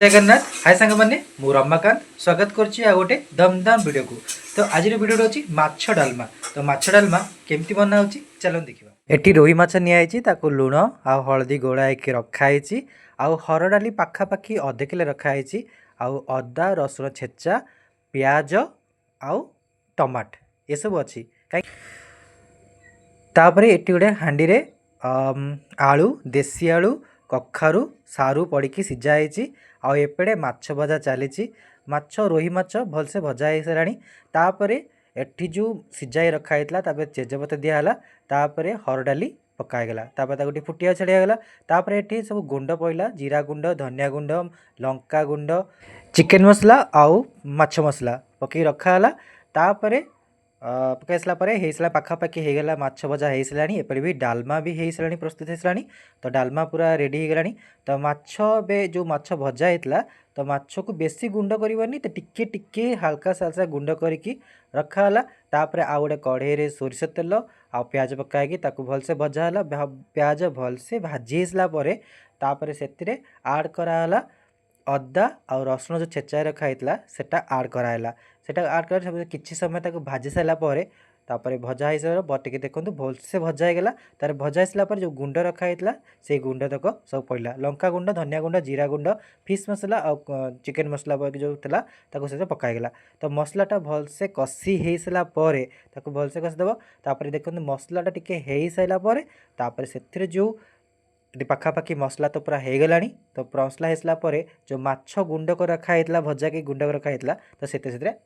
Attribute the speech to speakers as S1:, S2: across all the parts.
S1: जगन्नाथ हाय सांग मैंने मु रमाकांत स्वागत करुच्ची आ गोटे दमदाम वीडियो को। तो आज वीडियो अच्छी माछ डालमा। तो माछ डालमा केमती बना होची चलो देखिबा। एठी रोही माछ नियाइची ताको लुण आ हळदी गोळाइकी रखाइची आ हर डाली पाखापाखी अधे किलो रखाइची आ अदा रसुण छेचा प्याज आउ टमाट ये सब अच्छी तापरे एटी गोटे हांडी रे आलू देसी आलू कखारू सारू पड़ी सीझाई आएपटे माछ भजा चली माछ रोही माछ भलसे भजा हो सारा तापर एटी जो सीझाई रखाई तेजपत दिहला तापर हर डाली पकाईगला तापर फुटिया छड़ियागला तापर ये सब गुंड पड़ा जीरा गुंड धनिया गुंड लंका गुंड चिकेन मसला आउ माछ मसला पकई रखाला तापर पकई सारा पाखापाखि हो गला माछ भजा हो सारा एपटे भी डालमा भी हो सारा प्रस्तुत हो सारा। तो डालमा पूरा रेडी हो गलानी। तो माछ बे जो माछ भजा होता तो माछ को बेसी गुंड करनी तो टिके टिके हल्का सालसा गुंड करके रखाला तापर आउ गोटे कढ़ई रे सोरिष तेल आ प्याज पकाई भलसे भजाला प्याज भलसे भाजी सारापर तापर से आड कराला अदा आ रसुण जो छेचा रखाई सेटा आड कराला सेटा आड कर किसी समय तक भाजी सारापर तापर भजा हो सारा बटिके देखो भलसे भजा होगा तार भजा सारापर जो गुंड रखाई से गुंड तक सब पड़ा लंका गुंड धनिया गुंड जीरा गुंड फिश मसला और चिकेन मसला जो था पकाईगला। तो मसलाटा भलसे कषि हो सारापर भलसे कषिदेव तापर देखो मसलाटा टिके हो सारापर तापर से जो पाखापाखि मसला तो पूरा हो गला। तो मसला हो सारापर जो माछ गुंड कर रखाई भजा के गुंड कर रखाई तो से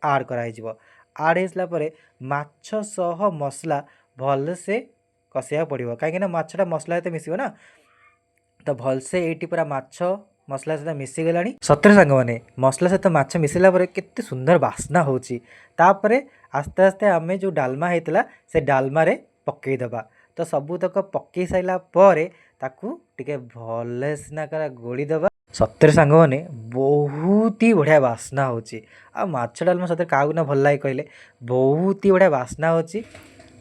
S1: आड कर आड हो सारापर माछ सह मसला भलसे कषिया पड़ो कहीं माछटा मसला सहित मिसिबो ना। तो भलसे ये पूरा माछ मसला सहित मिसीगला सतरे सांग मैंने मसला सहित माछ मिसला केते सुंदर बास्ना होची। तापर आस्ते आस्ते आमे जो डालमा होता से डालमा रे पकईदबा। तो सबूतक पकई सारा पर ताकू टिके भलसेना गोलीदबा सतरे सांग मैंने बहुत ही बढ़िया बास्ना होची। आ माछ डालमा सतरे क्या भल लगे कहले बहुत ही बढ़िया बास्ना होची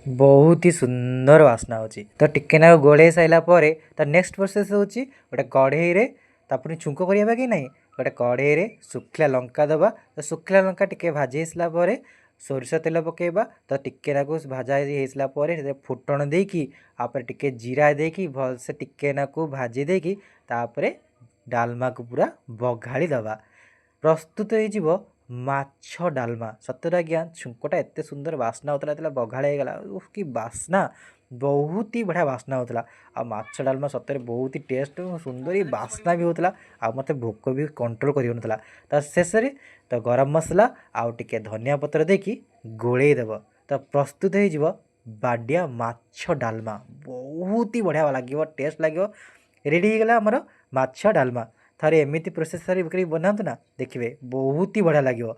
S1: बहुत ही सुंदर बास्ना होची। तो टिके ना गोले सारा पर तो नेक्स्ट प्रोसेस होची गोटे कढ़ई रे तापर छुंक करिया कि नहीं गोटे कढ़ई रे सुखला लंका दबा। तो सुखला लंका टिके भाजी सारा पर सोरिष तेल पकेबा तो टिके नाकू भाजा हो सारापर फुटण देकी आपर टिके जीरा देकी भलसे टिके नाकू भाजी देकी तापर डालमा को पूरा बघाड़ी दबा प्रस्तुत हो माछ डालमा। सतरे आज्ञा छुंकटा एत सुंदर बास्ना होता बघाड़ी गला कि बास्ना बहुत ही बढ़िया बास्ना होता। आ माछ डालमा सतरे बहुत ही टेस्ट सुंदर ही बास्ना भी होता आ मत भोक भी कंट्रोल कर। तो शेष तो गरम मसला आउ टिके धनिया पत्र देकी गोलेदेव तो प्रस्तुत हो बाडिया माछ डालमा बहुत ही बढ़िया लगे टेस्ट लगे रेडी हो गला आमर माछ डालमा। थारे एमती प्रोसेस बनातु ना देखिए बहुत ही बढ़िया लगे।